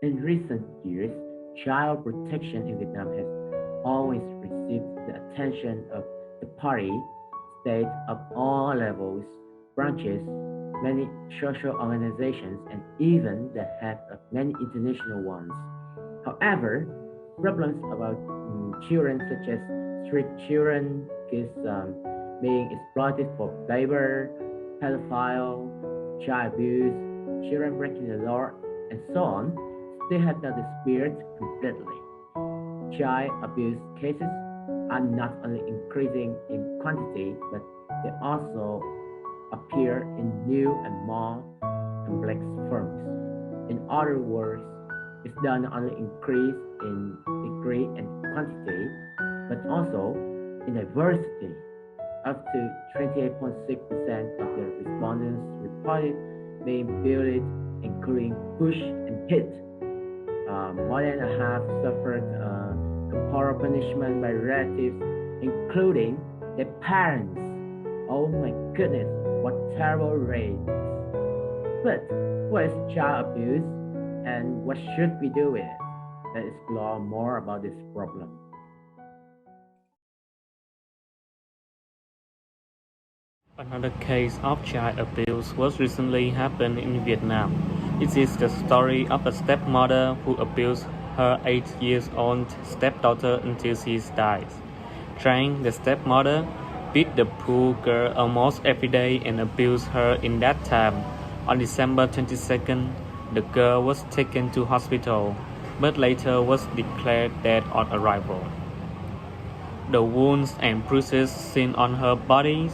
In recent years, child protection in Vietnam has always received the attention of the party, state of all levels, branches, many social organizations, and even the head of many international ones. However, problems about children such as street children, kids being exploited for labor, pedophile, child abuse, children breaking the law, and so on, still have not disappeared completely. Child abuse cases are not only increasing in quantity, but they also appear in new and more complex forms. In other words, it's not only increase in degree and quantity, but also in diversity. Up to 28.6% of the respondents reported being bullied, including pushed and hit. More than a half suffered corporal punishment by relatives, including their parents. Oh my goodness, what terrible rates. But what is child abuse and what should we do with it? Let's explore more about this problem. Another case of child abuse was recently happened in Vietnam. It is the story of a stepmother who abused her 8 years old stepdaughter until she died. Trang, the stepmother, beat the poor girl almost every day and abused her in that time. On December 22nd, the girl was taken to hospital, but later was declared dead on arrival. The wounds and bruises seen on her body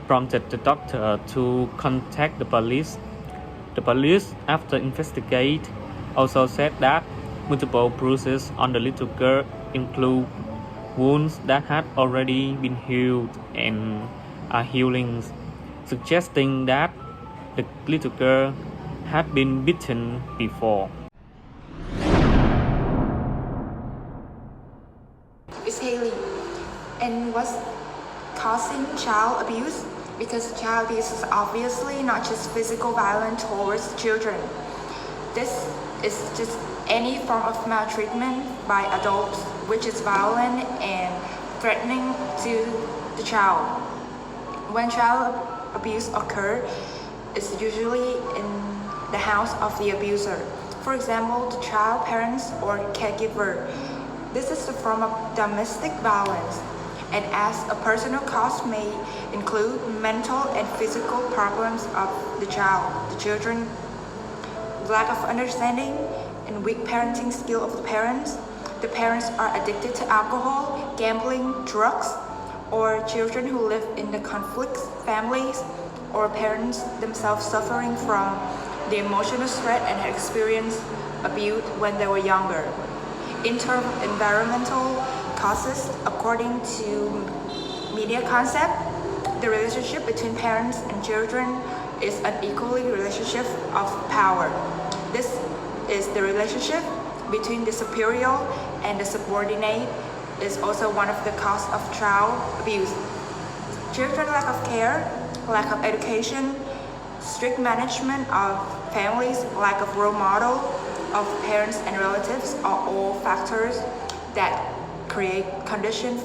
prompted the doctor to contact the police. The police, after investigate, also said that multiple bruises on the little girl include wounds that had already been healed and are healing, suggesting that the little girl had been beaten before. It's Haley. And what's causing child abuse? Because child abuse is obviously not just physical violence towards children. This is just any form of maltreatment by adults which is violent and threatening to the child. When child abuse occurs, it's usually in the house of the abuser. For example, the child parents or caregiver. This is a form of domestic violence, and as a personal cost may include mental and physical problems of the child, the children, lack of understanding and weak parenting skill of the parents. The parents are addicted to alcohol, gambling, drugs, or children who live in the conflict families, or parents themselves suffering from the emotional stress and have experienced abuse when they were younger. In terms of environmental causes, according to media concept, the relationship between parents and children is an equally relationship of power. This is the relationship between the superior and the subordinate is also one of the causes of child abuse. Children lack of care, lack of education, strict management of families, lack of role model of parents and relatives are all factors that create conditions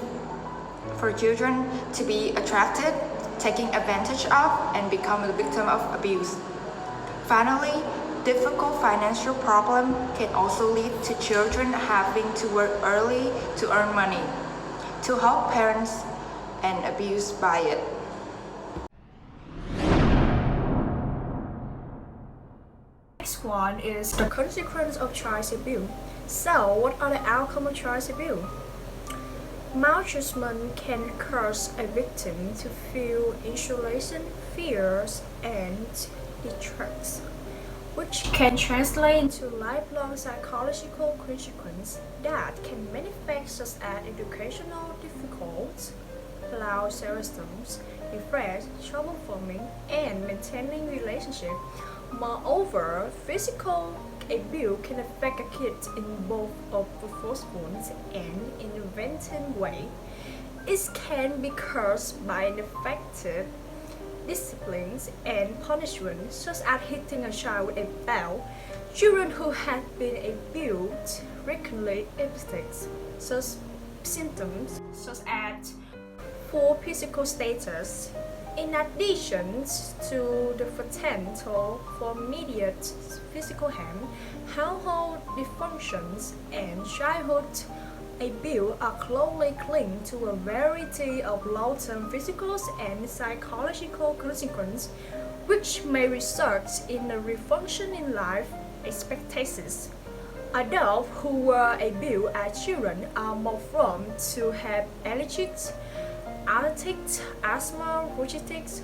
for children to be attracted, taken advantage of, and become a victim of abuse. Finally, difficult financial problem can also lead to children having to work early to earn money, to help parents and abused by it. Next one is the consequence of child abuse. So, what are the outcomes of child abuse? Maltreatment can cause a victim to feel isolation, fears, and distress, which can translate into lifelong psychological consequences that can manifest such as educational difficulties, low self-esteem, depressed, trouble forming, and maintaining relationships. Moreover, physical abuse can affect a kid in both a forceful and inventive way. It can be caused by the fact disciplines and punishments, such as hitting a child with a belt. Children who have been abused frequently exhibit such symptoms, such as poor physical status. In addition to the potential for immediate physical harm, household dysfunctions and childhood abuse are closely linked to a variety of long-term physical and psychological consequences, which may result in a reduction in life expectancies. Adults who were abused as children are more prone to have allergies, arthritis, asthma, bronchitis,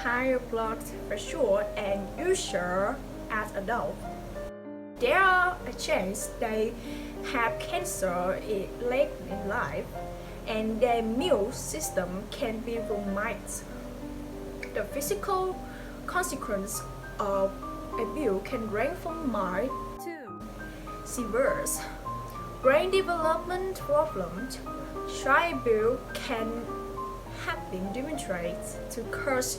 higher blood pressure, and ulcers as adults. There are a chance they have cancer late in life, and their immune system can be compromised. The physical consequences of abuse can range from mild to severe. Brain development problems. Child abuse can have been demonstrated to cause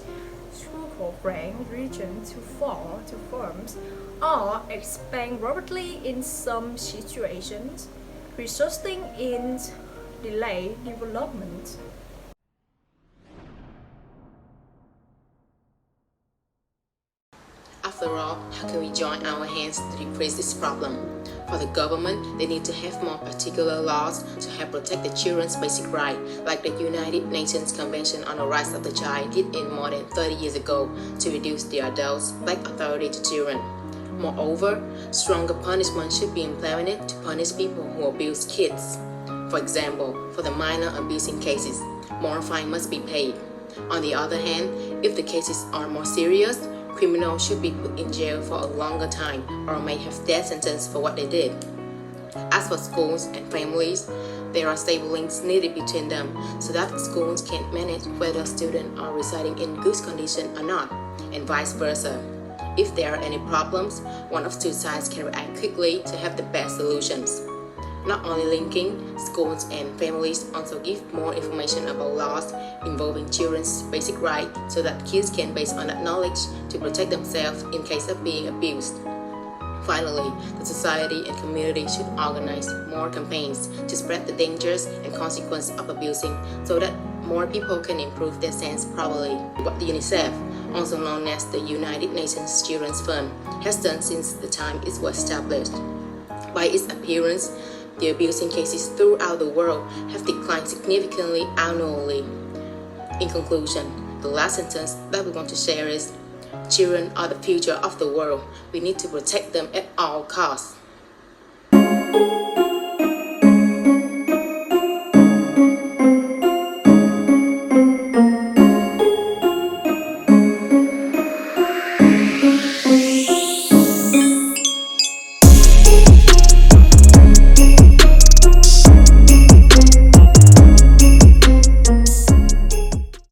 cerebral brain regions to fall to forms or expand rapidly in some situations, resulting in delayed development. After all, how can we join our hands to decrease this problem? For the government, they need to have more particular laws to help protect the children's basic rights, like the United Nations Convention on the Rights of the Child did in more than 30 years ago to reduce the adults' lack authority to children. Moreover, stronger punishment should be implemented to punish people who abuse kids. For example, for the minor abusing cases, more fine must be paid. On the other hand, if the cases are more serious, criminals should be put in jail for a longer time or may have death sentence for what they did. As for schools and families, there are stable links needed between them so that schools can manage whether students are residing in good condition or not, and vice versa. If there are any problems, one of two sides can react quickly to have the best solutions. Not only linking, schools and families also give more information about laws involving children's basic rights so that kids can, based on that knowledge, to protect themselves in case of being abused. Finally, the society and community should organize more campaigns to spread the dangers and consequences of abusing so that more people can improve their sense properly. What the UNICEF, also known as the United Nations Children's Fund, has done since the time it was established. By its appearance, the abusing cases throughout the world have declined significantly annually. In conclusion, the last sentence that we want to share is, children are the future of the world. We need to protect them at all costs.